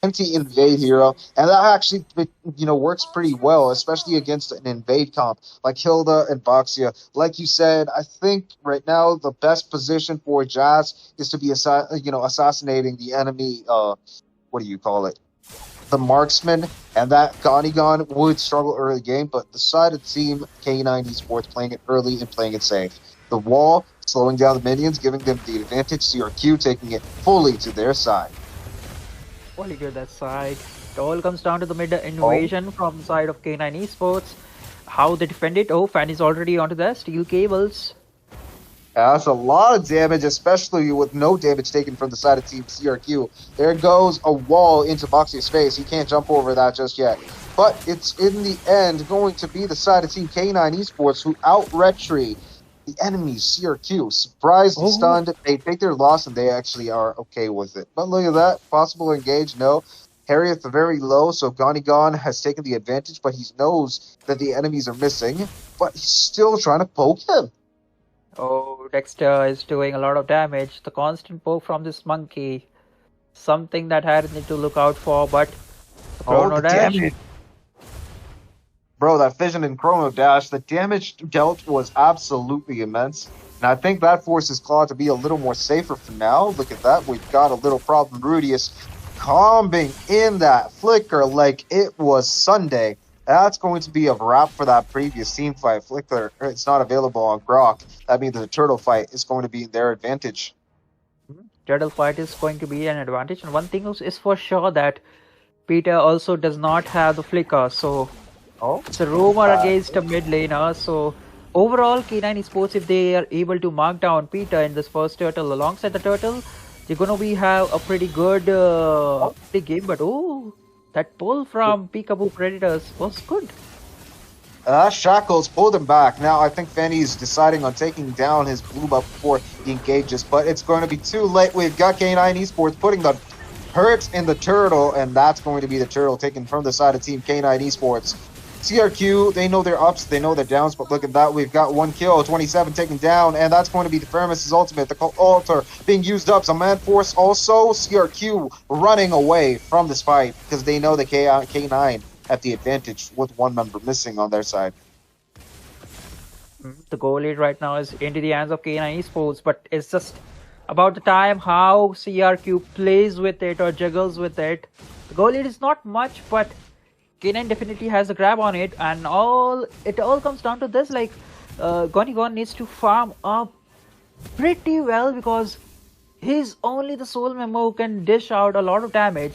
anti-invade hero, and that actually works pretty well, especially against an invade comp like Hilda and Boxia. Like you said, I think right now the best position for Jazz is to be assassinating the enemy. What do you call it? The marksman, and that Ganigan would struggle early game, but the side of team K9 Esports playing it early and playing it safe. The wall slowing down the minions, giving them the advantage. CRQ taking it fully to their side. Fully good that side. It all comes down to the mid Oh, invasion from the side of K9 Esports. How they defend it. Oh, Fan is already onto the steel cables. that's a lot of damage, especially with no damage taken from the side of Team CRQ. There goes a wall into Boxy's face. He can't jump over that just yet. But it's in the end going to be the side of Team K9 Esports who out-retry the enemies, CRQ. Surprised and Oh, stunned. They take their loss and they actually are okay with it. But look at that. Possible engage, no. Harriet's very low, so Ganigan has taken the advantage, but he knows that the enemies are missing. But he's still trying to poke him. oh, Dexter is doing a lot of damage. The constant poke from this monkey. Something that Harris need to look out for, but the Oh, Chrono the Dash. damage. Bro, that Fission and Chrono Dash, the damage dealt was absolutely immense. And I think that forces Claw to be a little more safer for now. Look at that. We've got a little problem. Rudius combing in that flicker like it was Sunday. That's going to be a wrap for that previous team fight. Flicker, it's not available on Grok. That means the turtle fight is going to be their advantage. Turtle fight is going to be an advantage, and one thing is for sure that Peter also does not have the flicker, so Oh, it's a rumor against a mid laner. So overall, K9 Esports, if they are able to mark down Peter in this first turtle alongside the turtle, they're gonna be have a pretty good big game. But oh, that pull from Peekaboo Predators was good. Shackles pulled him back. Now I think Fanny's deciding on taking down his blue buff before he engages, but it's going to be too late. We've got K9 Esports putting the hurt in the turtle, and that's going to be the turtle taken from the side of Team K9 Esports. CRQ, they know their ups, they know their downs, but look at that. We've got 1 kill, 27 taken down, and that's going to be the Faramis' ultimate. The altar being used up. Some man force also. CRQ running away from this fight because they know the K9 have the advantage with one member missing on their side. The goal lead right now is into the hands of K9 Esports, but it's just about the time how CRQ plays with it or juggles with it. The goal lead is not much, but K9 definitely has a grab on it, and it all comes down to this, like Gonigon needs to farm up pretty well because he's only the sole member who can dish out a lot of damage.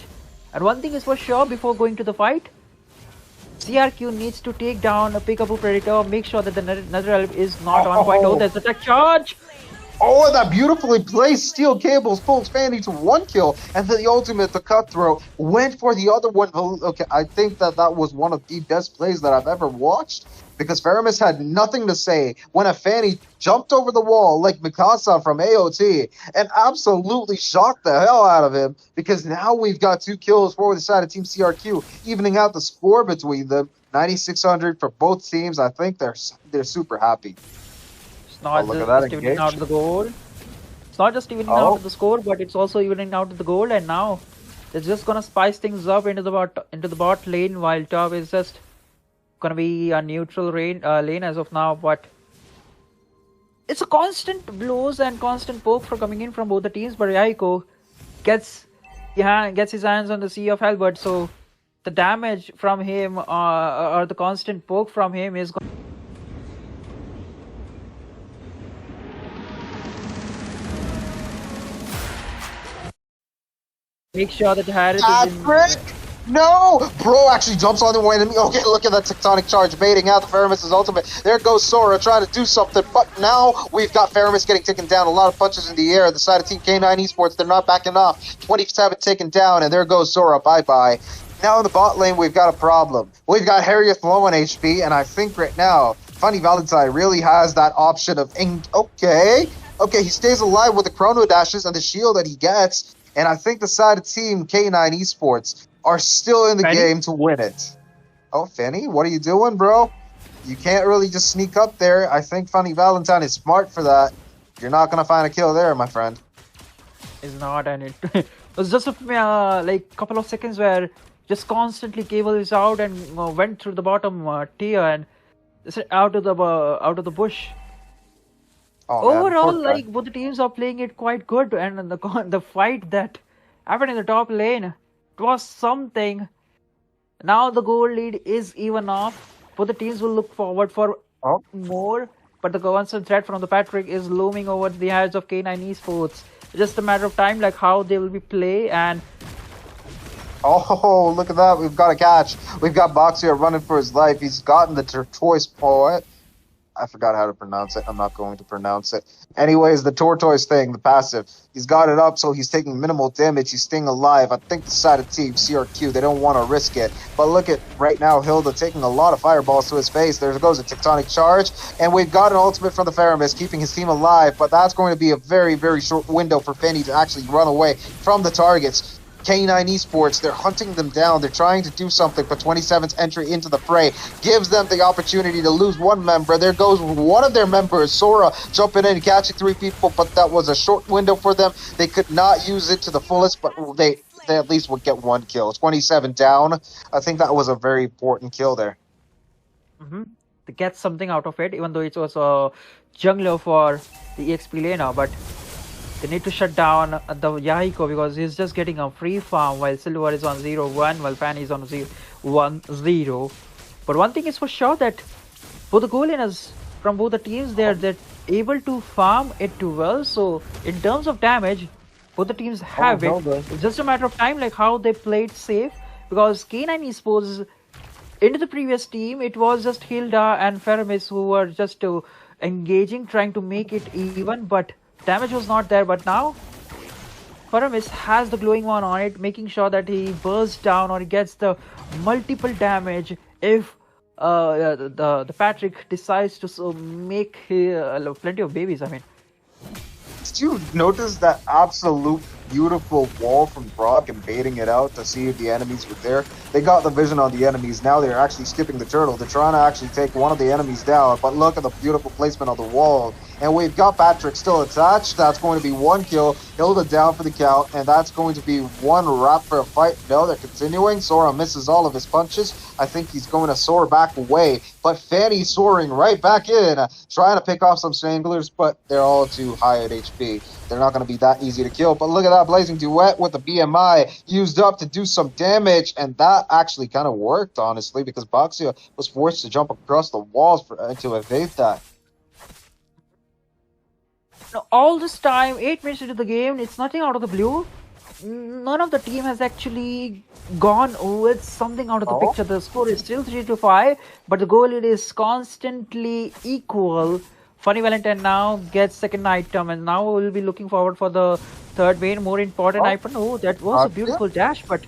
And one thing is for sure, before going to the fight, CRQ needs to take down a Peekaboo Predator, make sure that the Nether Elf is not on point. Oh, there's a tech charge! Oh, that beautifully placed steel cables pulls Fanny to 1 kill, and then the ultimate, the cutthroat, went for the other one. Okay, I think that was one of the best plays that I've ever watched, because Faramis had nothing to say when a Fanny jumped over the wall like Mikasa from AOT and absolutely shocked the hell out of him, because now we've got 2 kills for the side of Team CRQ, evening out the score between them. 9,600 for both teams. I think they're super happy. It's not Look at that just evening engage. out the goal. It's not just evening out the score, but it's also evening out the goal. And now they're just gonna spice things up into the bot lane, while top is just gonna be a neutral lane as of now. But it's a constant blows and constant poke for coming in from both the teams. But Yaiko gets his hands on the Sea of Halberd, so the damage from him or the constant poke from him is going. Make sure that Harris is in. No! Bro actually jumps on the one enemy. Okay, look at that tectonic charge baiting out the Faramis' ultimate. There goes Sora trying to do something, but now we've got Faramis getting taken down. A lot of punches in the air. The side of Team K9 Esports, they're not backing off. 27 taken down, and there goes Sora. Bye-bye. Now in the bot lane, we've got a problem. We've got Harriet low on HP, and I think right now, Funny Valentine really has that option of... Okay, he stays alive with the Chrono Dashes and the shield that he gets. And I think the side of Team K9 Esports are still in the game to win it. Oh, Fanny, what are you doing, bro? You can't really just sneak up there. I think Funny Valentine is smart for that. You're not going to find a kill there, my friend. Is not, and it It was just a like couple of seconds where just constantly cable is out and went through the bottom tier and out of the bush. Oh man, poor Overall, guy. like both the teams are playing it quite good, and the fight that happened in the top lane, it was something. Now the goal lead is even off. Both the teams will look forward for Oh, more, but the constant threat from the Patrick is looming over the heads of K9 Esports. Just a matter of time, like how they will be play and oh, look at that. We've got a catch. We've got Boxer running for his life. He's gotten the turquoise poet. I forgot how to pronounce it. I'm not going to pronounce it. Anyways, the tortoise thing, the passive. He's got it up, so he's taking minimal damage. He's staying alive. I think the side of team, CRQ, they don't want to risk it. But look at right now, Hilda taking a lot of fireballs to his face. There goes a tectonic charge. And we've got an ultimate from the Faramis, keeping his team alive. But that's going to be a very, very short window for Fanny to actually run away from the targets. K9 Esports, they're hunting them down. They're trying to do something, but 27's entry into the fray gives them the opportunity to lose one member. There goes one of their members, Sora, jumping in and catching 3 people, but that was a short window for them. They could not use it to the fullest, but they at least would get 1 kill. 27 down. I think that was a very important kill there. to get something out of it, even though it was a jungler for the EXP laner, but they need to shut down the Yahiko because he's just getting a free farm while Silver is on 0-1, while Fanny is on 1-0. But one thing is for sure that both the goal laners from both the teams, they're able to farm it too well. So in terms of damage, both the teams have it. It's just a matter of time, like how they played safe. Because K9 Esports, into the previous team, it was just Hilda and Faramis who were just engaging, trying to make it even, but damage was not there. But now Faramis has the glowing one on it, making sure that he bursts down or he gets the multiple damage if the Patrick decides to make plenty of babies. I mean, did you notice that absolute beautiful wall from Brock and baiting it out to see if the enemies were there? They got the vision on the enemies. Now they're actually skipping the turtle. They're trying to actually take one of the enemies down, but look at the beautiful placement on the wall. And we've got Patrick still attached. That's going to be 1 kill. Hilda down for the count, and that's going to be 1 wrap for a fight. No, they're continuing. Sora misses all of his punches. I think he's going to soar back away, but Fanny soaring right back in, trying to pick off some stranglers, but they're all too high at HP. They're not going to be that easy to kill. But look at that blazing duet with the BMI used up to do some damage, and that actually kind of worked, honestly, because Boxia was forced to jump across the walls to evade that. now, all this time, 8 minutes into the game, it's nothing out of the blue. None of the team has actually gone with something out of the picture. The score is still 3-5, but the goal lead is constantly equal. Funny Valentine now gets second item, and now we'll be looking forward for the third main, more important item. Oh, that was a beautiful dash, but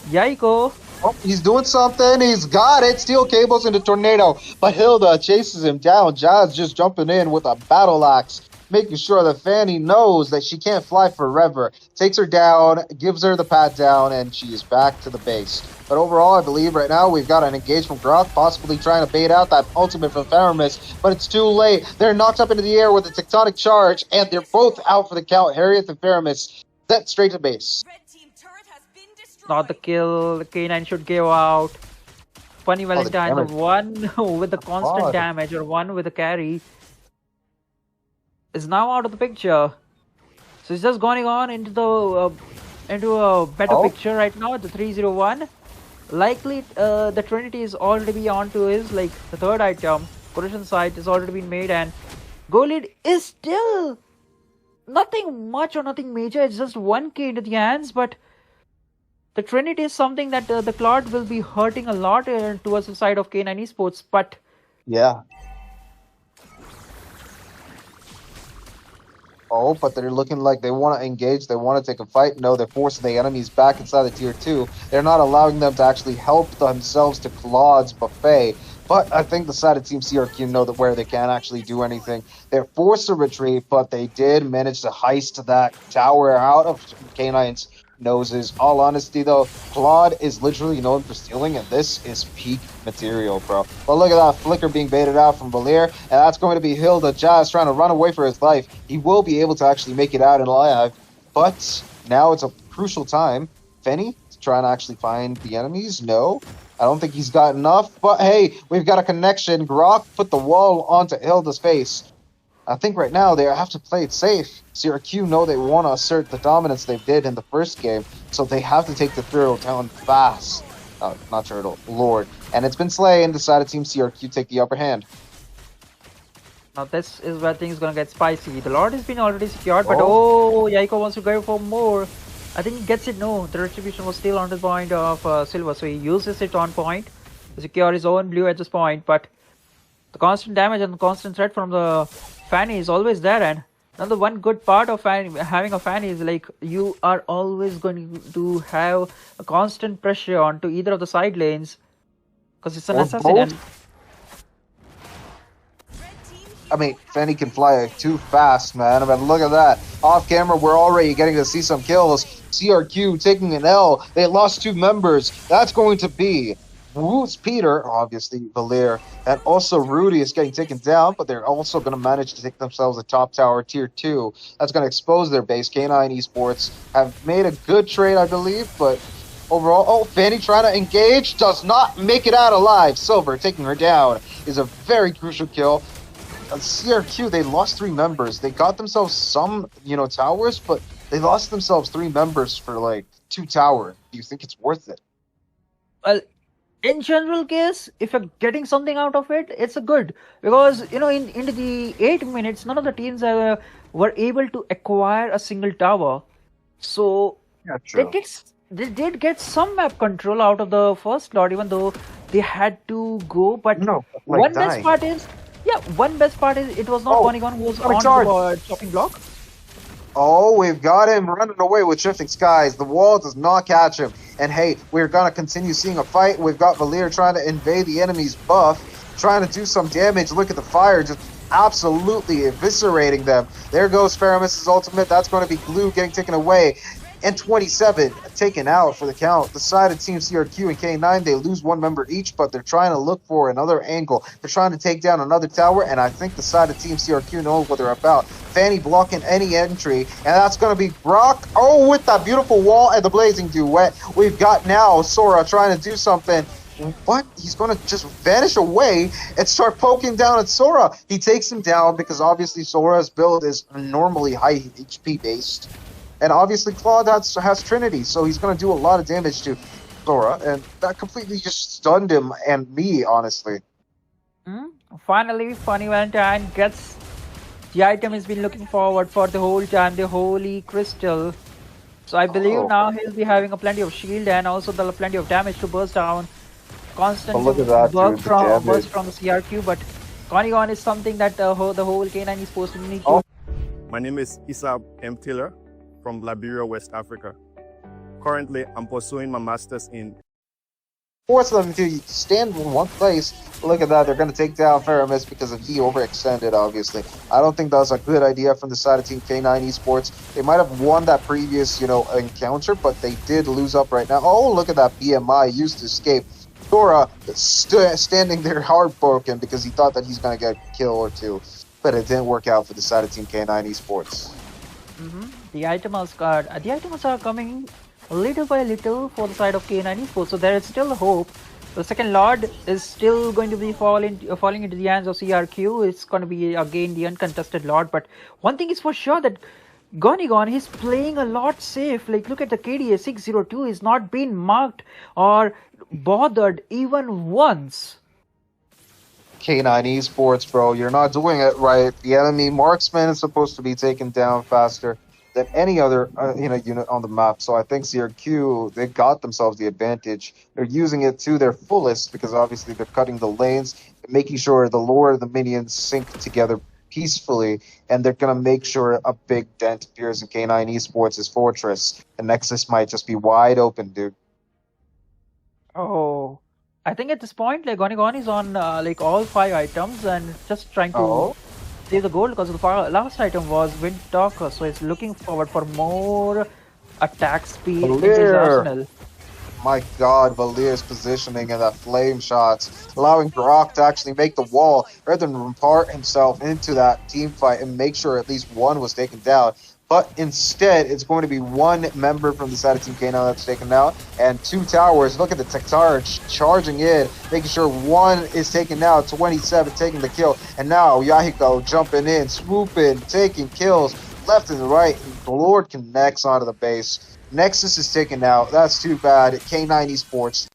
Yahiko. Oh, he's doing something. He's got it. Steel cables into tornado, but Hilda chases him down. Jazz just jumping in with a battle axe, making sure that Fanny knows that she can't fly forever. Takes her down, gives her the pat down, and she is back to the base. But overall, I believe right now we've got an engage from Grok, possibly trying to bait out that ultimate from Faramis, but it's too late. They're knocked up into the air with a tectonic charge, and they're both out for the count. Harriet and Faramis set straight to base. Not the kill. K9 should give out. Funny Valentine, the one with the constant damage or one with the carry is now out of the picture. So it's just going on into a better picture right now at the 301. Likely the Trinity is already on to his, like, the third item. Collision site has already been made, and goal lead is still nothing much or nothing major. It's just 1k into the hands, but the Trinity is something that the Claude will be hurting a lot towards the side of K9 Esports, but yeah. Oh, but they're looking like they want to engage. They want to take a fight. No, they're forcing the enemies back inside the tier 2. They're not allowing them to actually help themselves to Claude's buffet. But I think the side of Team CRQ know that where they can't actually do anything. They're forced to retreat, but they did manage to heist that tower out of K9's noses. All honesty, though, Claude is literally known for stealing, and this is peak material, bro. But look at that flicker being baited out from Valir, and that's going to be Hilda. Jazz trying to run away for his life. He will be able to actually make it out alive, but now it's a crucial time. Fenny trying to actually find the enemies. No, I don't think he's got enough. But hey, we've got a connection. Grok put the wall onto Hilda's face. I think right now they have to play it safe. CRQ know they want to assert the dominance they did in the first game, so they have to take the Turtle down fast. Not Turtle, Lord. And it's been Slay and decided Team CRQ take the upper hand. Now this is where things gonna get spicy. The Lord has been already secured, but Yaiko wants to go for more. I think he gets it. No, the retribution was still on the point of silver, so he uses it on point to secure his own blue at this point. But the constant damage and the constant threat from the Fanny is always there. And another one good part of having a Fanny is like you are always going to have a constant pressure onto either of the side lanes because it's a necessity. I mean, Fanny can fly too fast, man. I mean, look at that. Off camera, we're already getting to see some kills. CRQ taking an L. They lost 2 members. That's going to be Woo's Peter, obviously, Valir, and also Rudy is getting taken down, but they're also going to manage to take themselves a top tower, tier 2. That's going to expose their base. K9 Esports have made a good trade, I believe, but overall, Fanny trying to engage, does not make it out alive. Silver taking her down is a very crucial kill. CRQ, they lost 3 members. They got themselves some, towers, but they lost themselves 3 members for like 2 towers. Do you think it's worth it? Well, in general case, if you're getting something out of it, it's a good, because into the 8 minutes, none of the teams were able to acquire a single tower, so they did get some map control out of the first lot, even though they had to go. But one best part is it was not Gonigon who was on the chopping block. Oh, we've got him running away with Shifting Skies. The wall does not catch him. And hey, we're going to continue seeing a fight. We've got Valir trying to invade the enemy's buff, trying to do some damage. Look at the fire, just absolutely eviscerating them. There goes Faramis' ultimate. That's going to be Glue getting taken away. And 27 taken out for the count. The side of Team CRQ and K9, they lose 1 member each, but they're trying to look for another angle. They're trying to take down another tower, and I think the side of Team CRQ knows what they're about. Fanny blocking any entry, and that's going to be Brock. Oh, with that beautiful wall and the blazing duet. We've got now Sora trying to do something. What? He's going to just vanish away and start poking down at Sora. He takes him down because obviously Sora's build is normally high HP based. And obviously Claude has Trinity, so he's going to do a lot of damage to Sora, and that completely just stunned him and me, honestly. Finally, Funny Valentine gets the item he's been looking forward for the whole time, the Holy Crystal. So I believe now he'll be having plenty of shield and also plenty of damage to burst down. Constant burst from the CRQ, but Gonigon is something that the whole K9 is supposed to need to. My name is Issa M. Tiller from Liberia, West Africa. Currently, I'm pursuing my master's in... Force them to stand in one place. Look at that, they're going to take down Faramis because he overextended, obviously. I don't think that was a good idea from the side of Team K9 Esports. They might have won that previous, encounter, but they did lose up right now. Oh, look at that BMI used to escape. Sora standing there heartbroken because he thought that he's going to get a kill or 2. But it didn't work out for the side of Team K9 Esports. The items are coming little by little for the side of K9 Esports, so there is still hope. The second Lord is still going to be falling into the hands of CRQ. It's going to be again the uncontested Lord, but one thing is for sure that Gonigon is playing a lot safe. Like, look at the KDA 602 is not being marked or bothered even once. K9 Esports, bro, you're not doing it right. The enemy marksman is supposed to be taken down faster than any other unit on the map. So I think CRQ, they got themselves the advantage. They're using it to their fullest because obviously they're cutting the lanes, making sure the lore of the minions sync together peacefully, and they're going to make sure a big dent appears in K9 Esports' fortress. The Nexus might just be wide open, dude. Oh, I think at this point, like, Gonigon is on all 5 items and just trying to save the gold because the last item was Wind Talker, so it's looking forward for more attack speed in his arsenal. My god, Valir's positioning and that flame shots, allowing Grok to actually make the wall rather than impart himself into that team fight and make sure at least one was taken down. but instead it's going to be one member from the side of Team K9 that's taken out, and 2 towers. Look at the Tectar charging in, making sure one is taken out, 27 taking the kill, and now Yahiko jumping in, swooping, taking kills left and right, and Lord connects onto the base. Nexus is taken out. That's too bad. K9 Esports